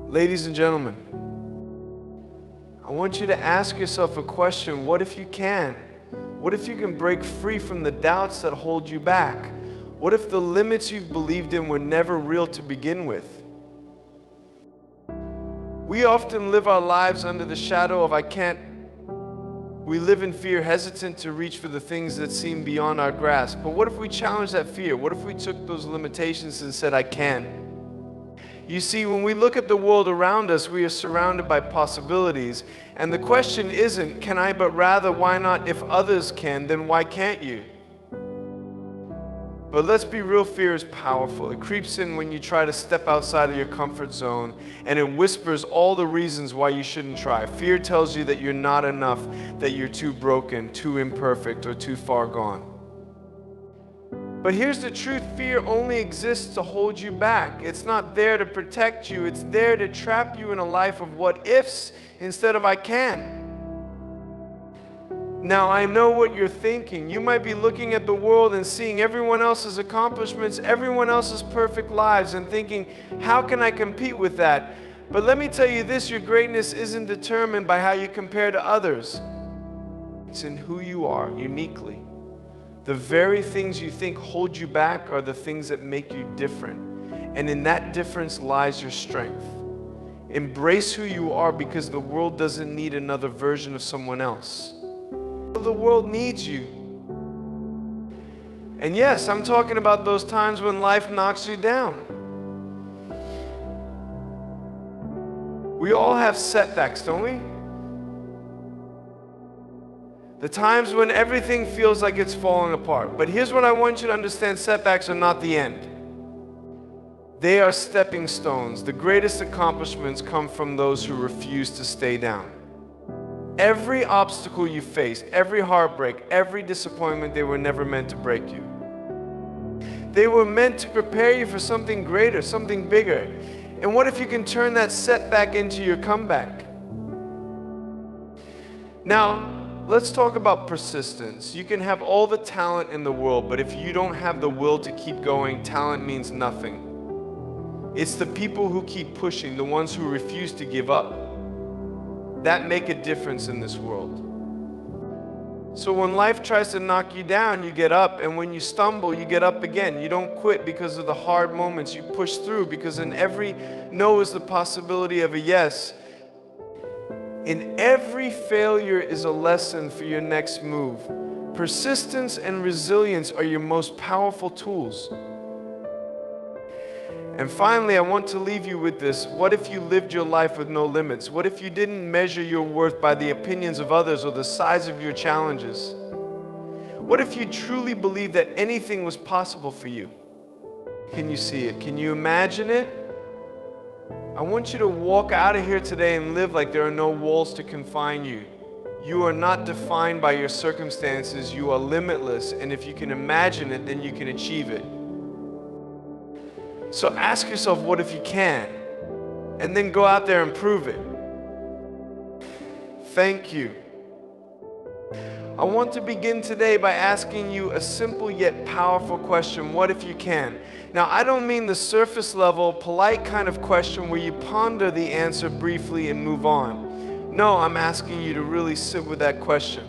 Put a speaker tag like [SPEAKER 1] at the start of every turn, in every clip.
[SPEAKER 1] Ladies and gentlemen, I want you to ask yourself a question. What if you can? What if you can break free from the doubts that hold you back? What if the limits you've believed in were never real to begin with? We often live our lives under the shadow of I can't. We live in fear, hesitant to reach for the things that seem beyond our grasp. But what if we challenged that fear? What if we took those limitations and said, I can? You see, when we look at the world around us, we are surrounded by possibilities. And the question isn't, can I, but rather, why not? If others can, then why can't you? But let's be real, fear is powerful. It creeps in when you try to step outside of your comfort zone, and it whispers all the reasons why you shouldn't try. Fear tells you that you're not enough, that you're too broken, too imperfect, or too far gone. But here's the truth, fear only exists to hold you back. It's not there to protect you, it's there to trap you in a life of what ifs instead of I can. Now, I know what you're thinking. You might be looking at the world and seeing everyone else's accomplishments, everyone else's perfect lives, and thinking, how can I compete with that? But let me tell you this, your greatness isn't determined by how you compare to others. It's in who you are uniquely. The very things you think hold you back are the things that make you different. And in that difference lies your strength. Embrace who you are, because the world doesn't need another version of someone else. The world needs you. And yes, I'm talking about those times when life knocks you down. We all have setbacks, don't we? The times when everything feels like it's falling apart. But here's what I want you to understand, setbacks are not the end. They are stepping stones. The greatest accomplishments come from those who refuse to stay down. Every obstacle you face, every heartbreak, every disappointment, they were never meant to break you. They were meant to prepare you for something greater, something bigger. And what if you can turn that setback into your comeback? Now, let's talk about persistence. You can have all the talent in the world, but if you don't have the will to keep going, talent means nothing. It's the people who keep pushing, the ones who refuse to give up, that make a difference in this world. So when life tries to knock you down, you get up, and when you stumble, you get up again. You don't quit because of the hard moments. You push through, because in every no is the possibility of a yes. In every failure is a lesson for your next move. Persistence and resilience are your most powerful tools. And finally, I want to leave you with this. What if you lived your life with no limits? What if you didn't measure your worth by the opinions of others or the size of your challenges? What if you truly believed that anything was possible for you? Can you see it? Can you imagine it? I want you to walk out of here today and live like there are no walls to confine you. You are not defined by your circumstances. You are limitless. And if you can imagine it, then you can achieve it. So ask yourself, what if you can? And then go out there and prove it. Thank you. I want to begin today by asking you a simple yet powerful question. What if you can? Now, I don't mean the surface level, polite kind of question where you ponder the answer briefly and move on. No, I'm asking you to really sit with that question.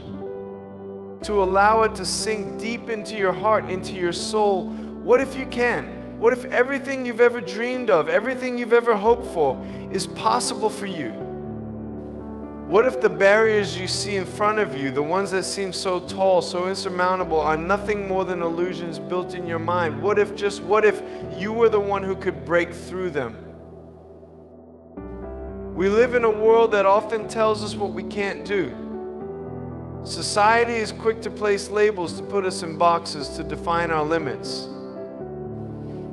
[SPEAKER 1] To allow it to sink deep into your heart, into your soul. What if you can? What if everything you've ever dreamed of, everything you've ever hoped for is possible for you? What if the barriers you see in front of you, the ones that seem so tall, so insurmountable, are nothing more than illusions built in your mind? What if you were the one who could break through them? We live in a world that often tells us what we can't do. Society is quick to place labels, to put us in boxes, to define our limits.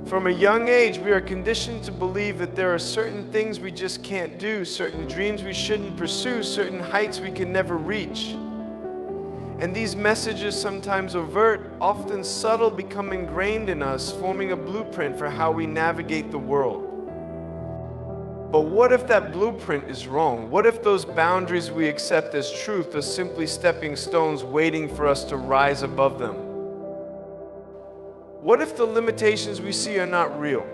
[SPEAKER 1] From a young age, we are conditioned to believe that there are certain things we just can't do, certain dreams we shouldn't pursue, certain heights we can never reach. And these messages, sometimes overt, often subtle, become ingrained in us, forming a blueprint for how we navigate the world. But what if that blueprint is wrong? What if those boundaries we accept as truth are simply stepping stones waiting for us to rise above them? What if the limitations we see are not real?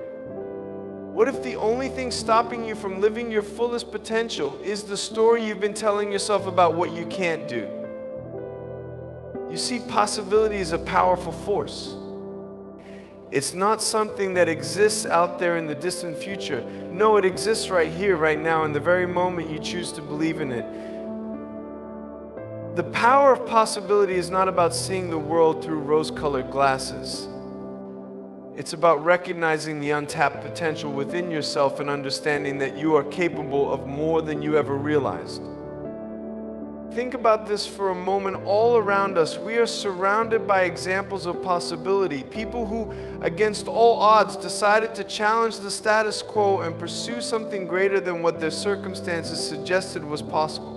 [SPEAKER 1] What if the only thing stopping you from living your fullest potential is the story you've been telling yourself about what you can't do? You see, possibility is a powerful force. It's not something that exists out there in the distant future. No, it exists right here, right now, in the very moment you choose to believe in it. The power of possibility is not about seeing the world through rose-colored glasses. It's about recognizing the untapped potential within yourself and understanding that you are capable of more than you ever realized. Think about this for a moment. All around us, we are surrounded by examples of possibility. People who, against all odds, decided to challenge the status quo and pursue something greater than what their circumstances suggested was possible.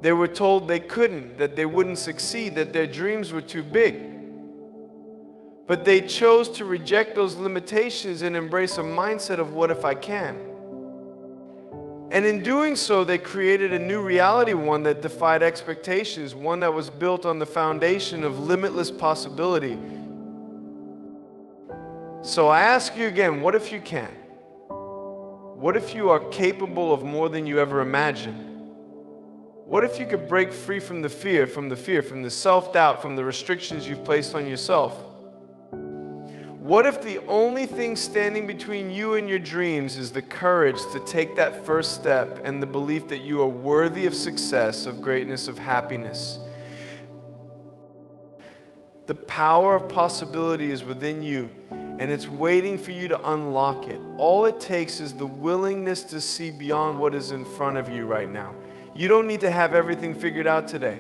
[SPEAKER 1] They were told they couldn't, that they wouldn't succeed, that their dreams were too big. But they chose to reject those limitations and embrace a mindset of what if I can? And in doing so, they created a new reality, one that defied expectations, one that was built on the foundation of limitless possibility. So I ask you again, what if you can? What if you are capable of more than you ever imagined? What if you could break free from the fear, from the self-doubt, from the restrictions you've placed on yourself? What if the only thing standing between you and your dreams is the courage to take that first step and the belief that you are worthy of success, of greatness, of happiness? The power of possibility is within you, and it's waiting for you to unlock it. All it takes is the willingness to see beyond what is in front of you right now. You don't need to have everything figured out today.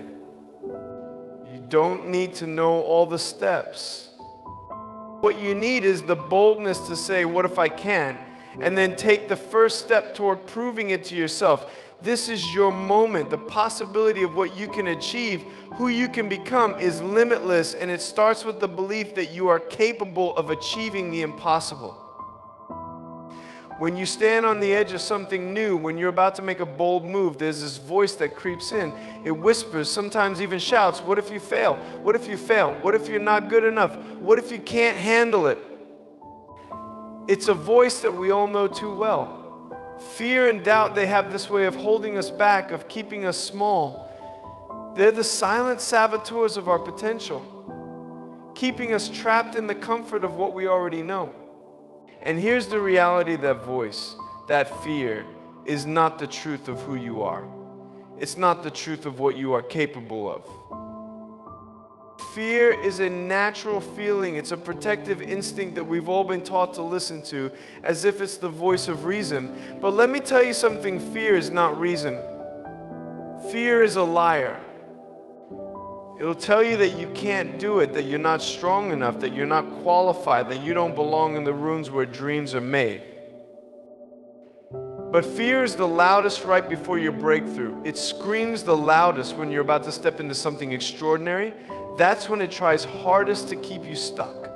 [SPEAKER 1] You don't need to know all the steps. What you need is the boldness to say, what if I can? And then take the first step toward proving it to yourself. This is your moment. The possibility of what you can achieve, who you can become, is limitless, and it starts with the belief that you are capable of achieving the impossible. When you stand on the edge of something new, when you're about to make a bold move, there's this voice that creeps in. It whispers, sometimes even shouts, what if you fail? What if you fail? What if you're not good enough? What if you can't handle it? It's a voice that we all know too well. Fear and doubt, they have this way of holding us back, of keeping us small. They're the silent saboteurs of our potential, keeping us trapped in the comfort of what we already know. And here's the reality of that voice. That fear is not the truth of who you are. It's not the truth of what you are capable of. Fear is a natural feeling. It's a protective instinct that we've all been taught to listen to as if it's the voice of reason. But let me tell you something, fear is not reason. Fear is a liar. It'll tell you that you can't do it, that you're not strong enough, that you're not qualified, that you don't belong in the rooms where dreams are made. But fear is the loudest right before your breakthrough. It screams the loudest when you're about to step into something extraordinary. That's when it tries hardest to keep you stuck.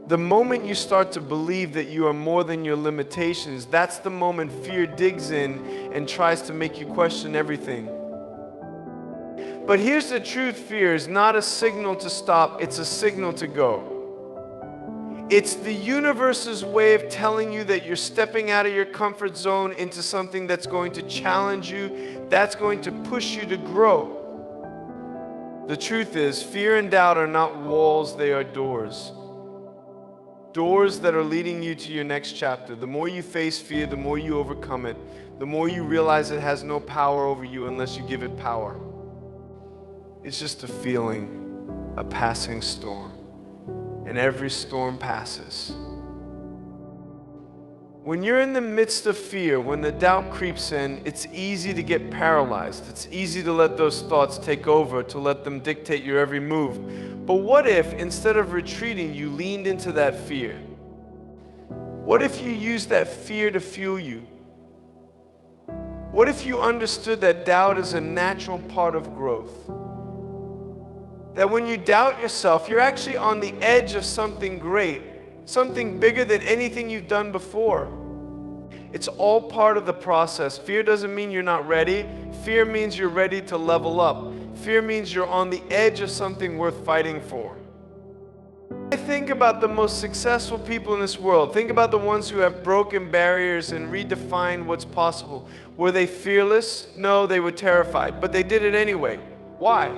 [SPEAKER 1] The moment you start to believe that you are more than your limitations, that's the moment fear digs in and tries to make you question everything. But here's the truth, fear is not a signal to stop, it's a signal to go. It's the universe's way of telling you that you're stepping out of your comfort zone into something that's going to challenge you, that's going to push you to grow. The truth is, fear and doubt are not walls, they are doors. Doors that are leading you to your next chapter. The more you face fear, the more you overcome it, the more you realize it has no power over you unless you give it power. It's just a feeling, a passing storm, and every storm passes. When you're in the midst of fear, when the doubt creeps in, it's easy to get paralyzed. It's easy to let those thoughts take over, to let them dictate your every move. But what if, instead of retreating, you leaned into that fear? What if you used that fear to fuel you? What if you understood that doubt is a natural part of growth? That when you doubt yourself, you're actually on the edge of something great, something bigger than anything you've done before. It's all part of the process. Fear doesn't mean you're not ready. Fear means you're ready to level up. Fear means you're on the edge of something worth fighting for. I think about the most successful people in this world. Think about the ones who have broken barriers and redefined what's possible. Were they fearless? No, they were terrified, but they did it anyway. Why?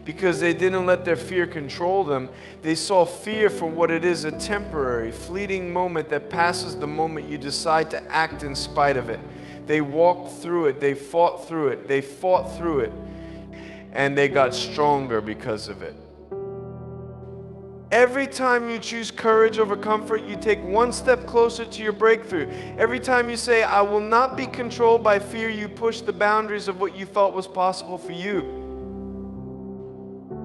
[SPEAKER 1] Because they didn't let their fear control them. They saw fear for what it is, a temporary, fleeting moment that passes the moment you decide to act in spite of it. They walked through it, they fought through it, they fought through it, and they got stronger because of it. Every time you choose courage over comfort, you take one step closer to your breakthrough. Every time you say, I will not be controlled by fear, you push the boundaries of what you thought was possible for you.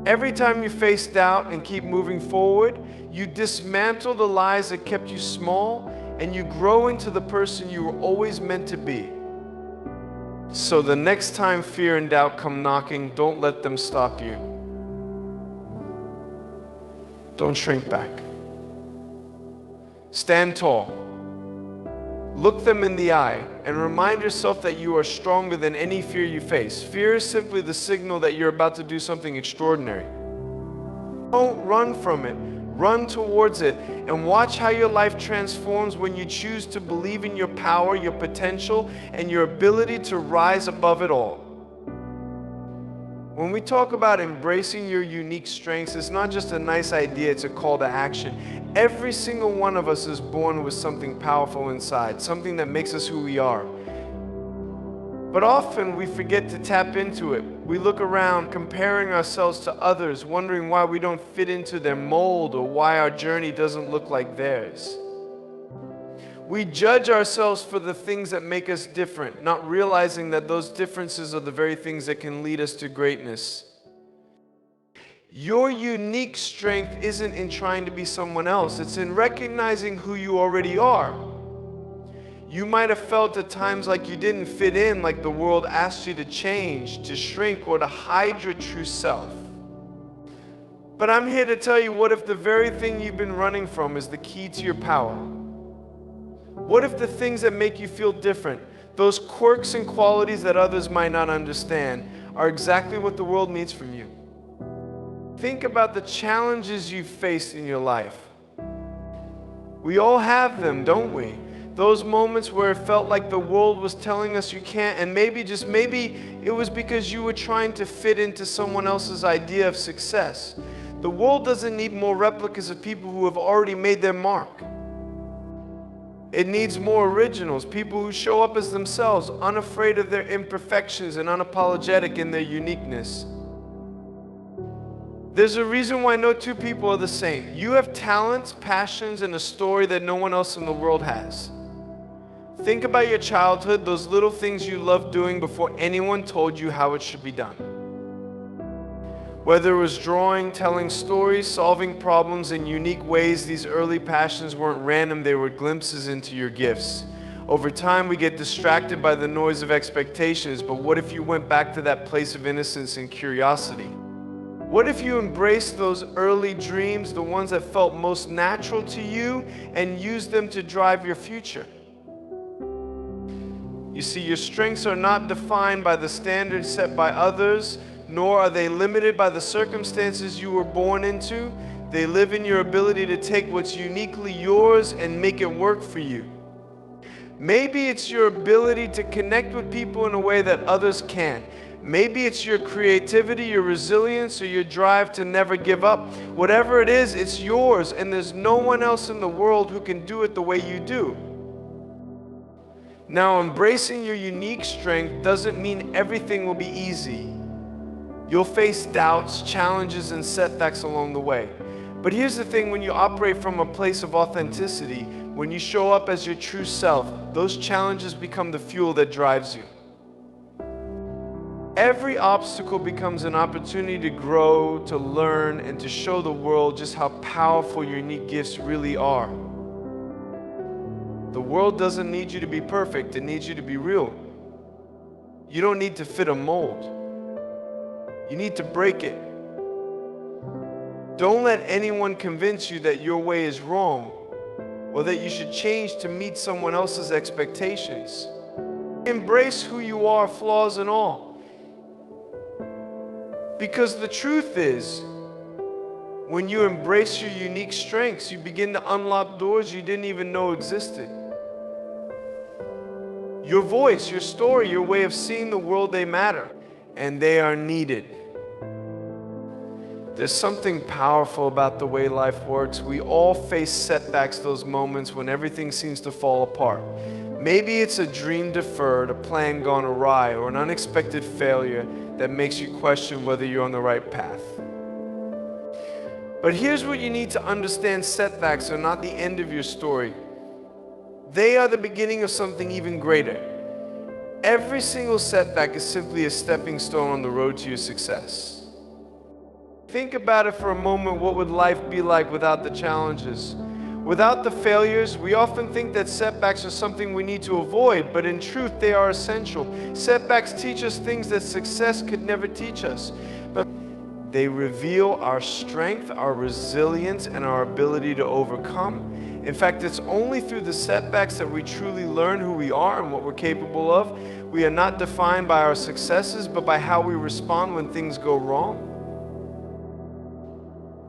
[SPEAKER 1] Every time you face doubt and keep moving forward, you dismantle the lies that kept you small, and you grow into the person you were always meant to be. So the next time fear and doubt come knocking, don't let them stop you. Don't shrink back. Stand tall. Look them in the eye and remind yourself that you are stronger than any fear you face. Fear is simply the signal that you're about to do something extraordinary. Don't run from it. Run towards it and watch how your life transforms when you choose to believe in your power, your potential, and your ability to rise above it all. When we talk about embracing your unique strengths, it's not just a nice idea, it's a call to action. Every single one of us is born with something powerful inside, something that makes us who we are. But often we forget to tap into it. We look around comparing ourselves to others, wondering why we don't fit into their mold or why our journey doesn't look like theirs. We judge ourselves for the things that make us different, not realizing that those differences are the very things that can lead us to greatness. Your unique strength isn't in trying to be someone else. It's in recognizing who you already are. You might have felt at times like you didn't fit in, like the world asked you to change, to shrink, or to hide your true self. But I'm here to tell you, what if the very thing you've been running from is the key to your power? What if the things that make you feel different, those quirks and qualities that others might not understand, are exactly what the world needs from you? Think about the challenges you've faced in your life. We all have them, don't we? Those moments where it felt like the world was telling us you can't, and maybe, just maybe, it was because you were trying to fit into someone else's idea of success. The world doesn't need more replicas of people who have already made their mark. It needs more originals, people who show up as themselves, unafraid of their imperfections and unapologetic in their uniqueness. There's a reason why no two people are the same. You have talents, passions, and a story that no one else in the world has. Think about your childhood, those little things you loved doing before anyone told you how it should be done. Whether it was drawing, telling stories, solving problems in unique ways, these early passions weren't random, they were glimpses into your gifts. Over time, we get distracted by the noise of expectations, but what if you went back to that place of innocence and curiosity? What if you embraced those early dreams, the ones that felt most natural to you, and used them to drive your future? You see, your strengths are not defined by the standards set by others, nor are they limited by the circumstances you were born into. They live in your ability to take what's uniquely yours and make it work for you. Maybe it's your ability to connect with people in a way that others can't. Maybe it's your creativity, your resilience, or your drive to never give up. Whatever it is, it's yours, and there's no one else in the world who can do it the way you do. Now, embracing your unique strength doesn't mean everything will be easy. You'll face doubts, challenges, and setbacks along the way. But here's the thing, when you operate from a place of authenticity, when you show up as your true self, those challenges become the fuel that drives you. Every obstacle becomes an opportunity to grow, to learn, and to show the world just how powerful your unique gifts really are. The world doesn't need you to be perfect, it needs you to be real. You don't need to fit a mold. You need to break it. Don't let anyone convince you that your way is wrong or that you should change to meet someone else's expectations. Embrace who you are, flaws and all. Because the truth is, When you embrace your unique strengths, you begin to unlock doors you didn't even know existed. Your voice, your story, your way of seeing the world, they matter, and they are needed. There's something powerful about the way life works. We all face setbacks, those moments when everything seems to fall apart. Maybe it's a dream deferred, a plan gone awry, or an unexpected failure that makes you question whether you're on the right path. But here's what you need to understand: setbacks are not the end of your story. They are the beginning of something even greater. Every single setback is simply a stepping stone on the road to your success. Think about it for a moment. What would life be like without the challenges? Without the failures? We often think that setbacks are something we need to avoid, but in truth, they are essential. Setbacks teach us things that success could never teach us. But they reveal our strength, our resilience, and our ability to overcome. In fact, it's only through the setbacks that we truly learn who we are and what we're capable of. We are not defined by our successes, but by how we respond when things go wrong.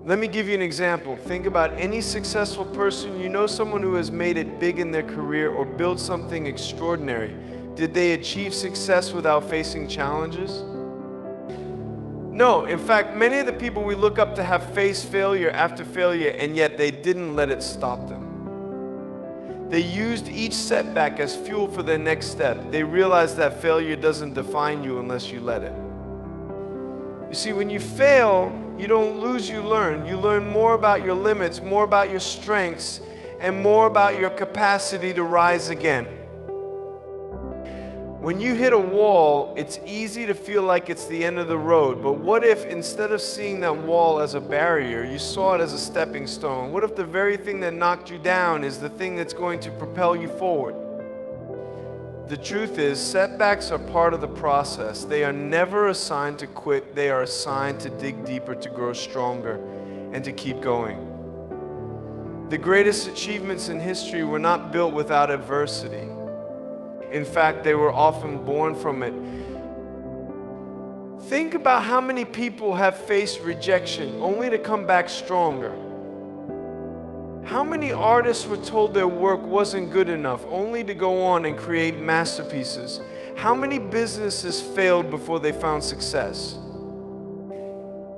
[SPEAKER 1] Let me give you an example. Think about any successful person. You know someone who has made it big in their career or built something extraordinary. Did they achieve success without facing challenges? No. In fact, many of the people we look up to have faced failure after failure, and yet they didn't let it stop them. They used each setback as fuel for their next step. They realized that failure doesn't define you unless you let it. You see, when you fail, you don't lose, you learn. You learn more about your limits, more about your strengths, and more about your capacity to rise again. When you hit a wall, it's easy to feel like it's the end of the road. But what if, instead of seeing that wall as a barrier, you saw it as a stepping stone? What if the very thing that knocked you down is the thing that's going to propel you forward? The truth is, setbacks are part of the process. They are never assigned to quit. They are assigned to dig deeper, to grow stronger, and to keep going. The greatest achievements in history were not built without adversity. In fact, they were often born from it. Think about how many people have faced rejection only to come back stronger. How many artists were told their work wasn't good enough only to go on and create masterpieces? How many businesses failed before they found success?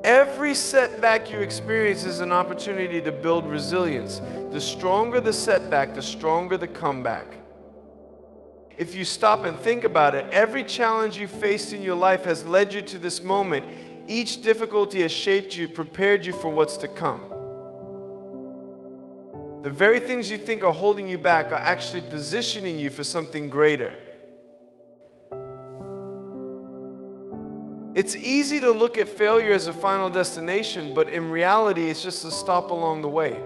[SPEAKER 1] Every setback you experience is an opportunity to build resilience. The stronger the setback, the stronger the comeback. If you stop and think about it, every challenge you faced in your life has led you to this moment. Each difficulty has shaped you, prepared you for what's to come. The very things you think are holding you back are actually positioning you for something greater. It's easy to look at failure as a final destination, but in reality, it's just a stop along the way.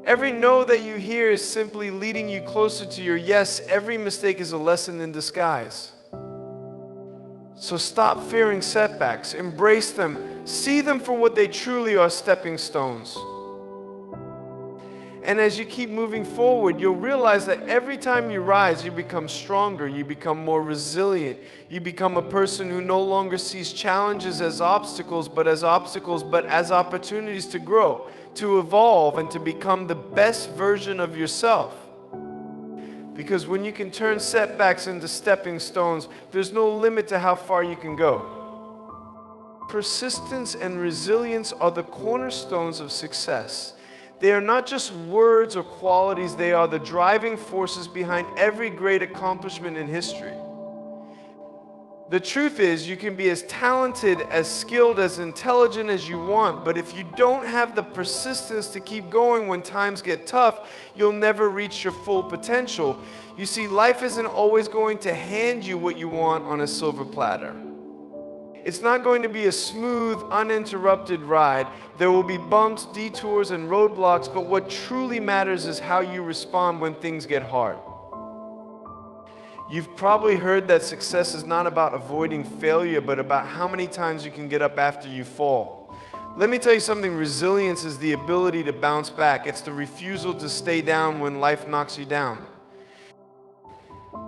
[SPEAKER 1] Every no that you hear is simply leading you closer to your yes. Every mistake is a lesson in disguise. So stop fearing setbacks. Embrace them. See them for what they truly are: stepping stones. And as you keep moving forward, you'll realize that every time you rise, you become stronger, you become more resilient, you become a person who no longer sees challenges as obstacles, but as opportunities to grow, to evolve, and to become the best version of yourself. Because when you can turn setbacks into stepping stones, there's no limit to how far you can go. Persistence and resilience are the cornerstones of success. They are not just words or qualities, they are the driving forces behind every great accomplishment in history. The truth is, you can be as talented, as skilled, as intelligent as you want, but if you don't have the persistence to keep going when times get tough, you'll never reach your full potential. You see, life isn't always going to hand you what you want on a silver platter. It's not going to be a smooth, uninterrupted ride. There will be bumps, detours, and roadblocks, but what truly matters is how you respond when things get hard. You've probably heard that success is not about avoiding failure, but about how many times you can get up after you fall. Let me tell you something: resilience is the ability to bounce back. It's the refusal to stay down when life knocks you down.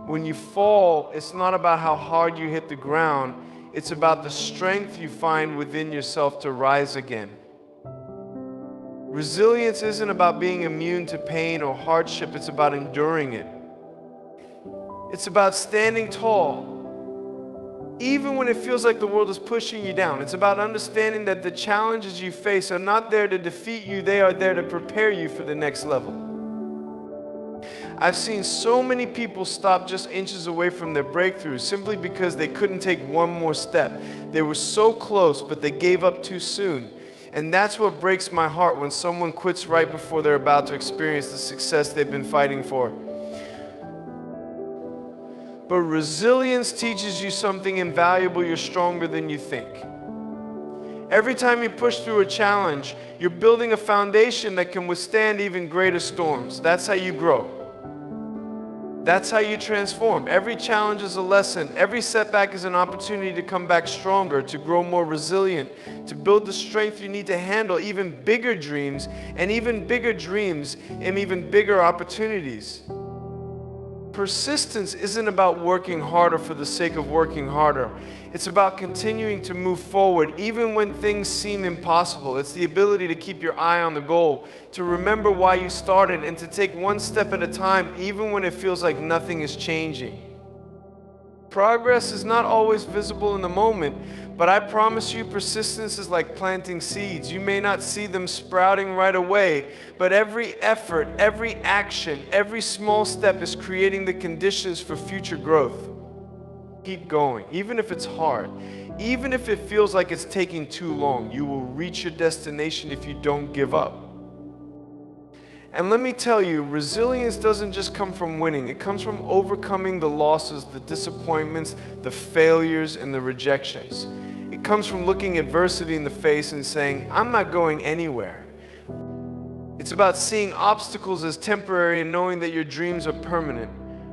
[SPEAKER 1] When you fall, it's not about how hard you hit the ground. It's about the strength you find within yourself to rise again. Resilience isn't about being immune to pain or hardship, it's about enduring it. It's about standing tall, even when it feels like the world is pushing you down. It's about understanding that the challenges you face are not there to defeat you, they are there to prepare you for the next level. I've seen so many people stop just inches away from their breakthrough simply because they couldn't take one more step. They were so close, but they gave up too soon. And that's what breaks my heart when someone quits right before they're about to experience the success they've been fighting for. But resilience teaches you something invaluable. You're stronger than you think. Every time you push through a challenge, you're building a foundation that can withstand even greater storms. That's how you grow. That's how you transform. Every challenge is a lesson. Every setback is an opportunity to come back stronger, to grow more resilient, to build the strength you need to handle even bigger dreams and even bigger dreams and even bigger opportunities. Persistence isn't about working harder for the sake of working harder. It's about continuing to move forward even when things seem impossible. It's the ability to keep your eye on the goal, to remember why you started, and to take one step at a time even when it feels like nothing is changing. Progress is not always visible in the moment, but I promise you persistence is like planting seeds. You may not see them sprouting right away, but every effort, every action, every small step is creating the conditions for future growth. Keep going, even if it's hard, even if it feels like it's taking too long. You will reach your destination if you don't give up. And let me tell you, resilience doesn't just come from winning. It comes from overcoming the losses, the disappointments, the failures, and the rejections. It comes from looking adversity in the face and saying, I'm not going anywhere. It's about seeing obstacles as temporary and knowing that your dreams are permanent.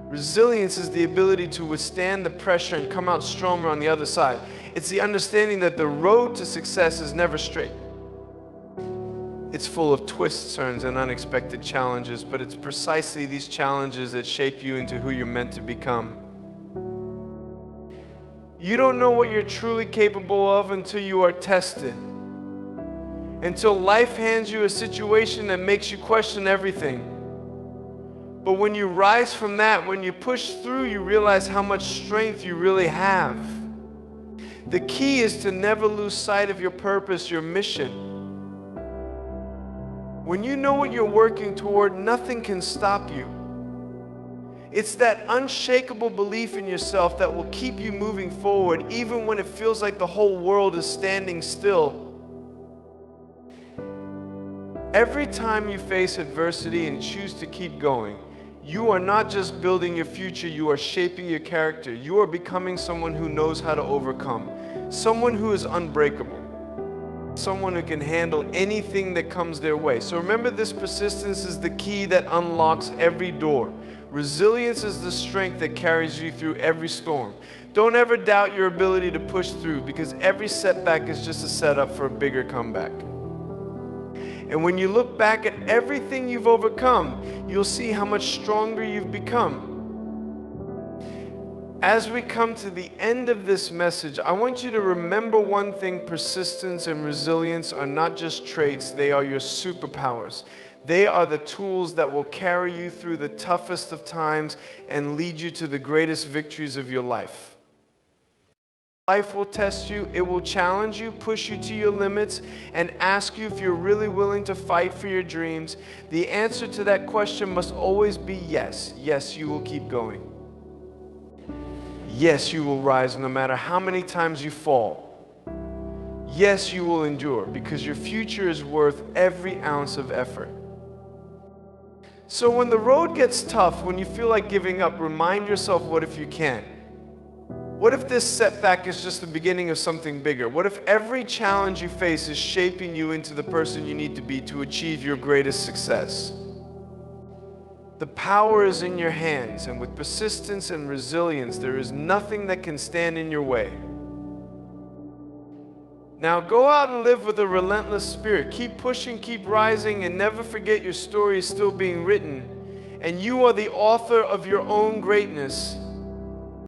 [SPEAKER 1] Resilience is the ability to withstand the pressure and come out stronger on the other side. It's the understanding that the road to success is never straight. It's full of twists, turns, and unexpected challenges, but it's precisely these challenges that shape you into who you're meant to become. You don't know what you're truly capable of until you are tested. Until life hands you a situation that makes you question everything. But when you rise from that, when you push through, you realize how much strength you really have. The key is to never lose sight of your purpose, your mission. When you know what you're working toward, nothing can stop you. It's that unshakable belief in yourself that will keep you moving forward even when it feels like the whole world is standing still. Every time you face adversity and choose to keep going, you are not just building your future, you are shaping your character. You are becoming someone who knows how to overcome, someone who is unbreakable. Someone who can handle anything that comes their way. So remember, this persistence is the key that unlocks every door. Resilience is the strength that carries you through every storm. Don't ever doubt your ability to push through, because every setback is just a setup for a bigger comeback. And when you look back at everything you've overcome, you'll see how much stronger you've become. As we come to the end of this message, I want you to remember one thing: persistence and resilience are not just traits, they are your superpowers. They are the tools that will carry you through the toughest of times and lead you to the greatest victories of your life. Life will test you, it will challenge you, push you to your limits, and ask you if you're really willing to fight for your dreams. The answer to that question must always be yes. Yes, you will keep going. Yes, you will rise no matter how many times you fall. Yes, you will endure, because your future is worth every ounce of effort. So when the road gets tough, when you feel like giving up, remind yourself, what if you can? What if this setback is just the beginning of something bigger? What if every challenge you face is shaping you into the person you need to be to achieve your greatest success? The power is in your hands, and with persistence and resilience, there is nothing that can stand in your way. Now go out and live with a relentless spirit. Keep pushing, keep rising, and never forget your story is still being written, and you are the author of your own greatness.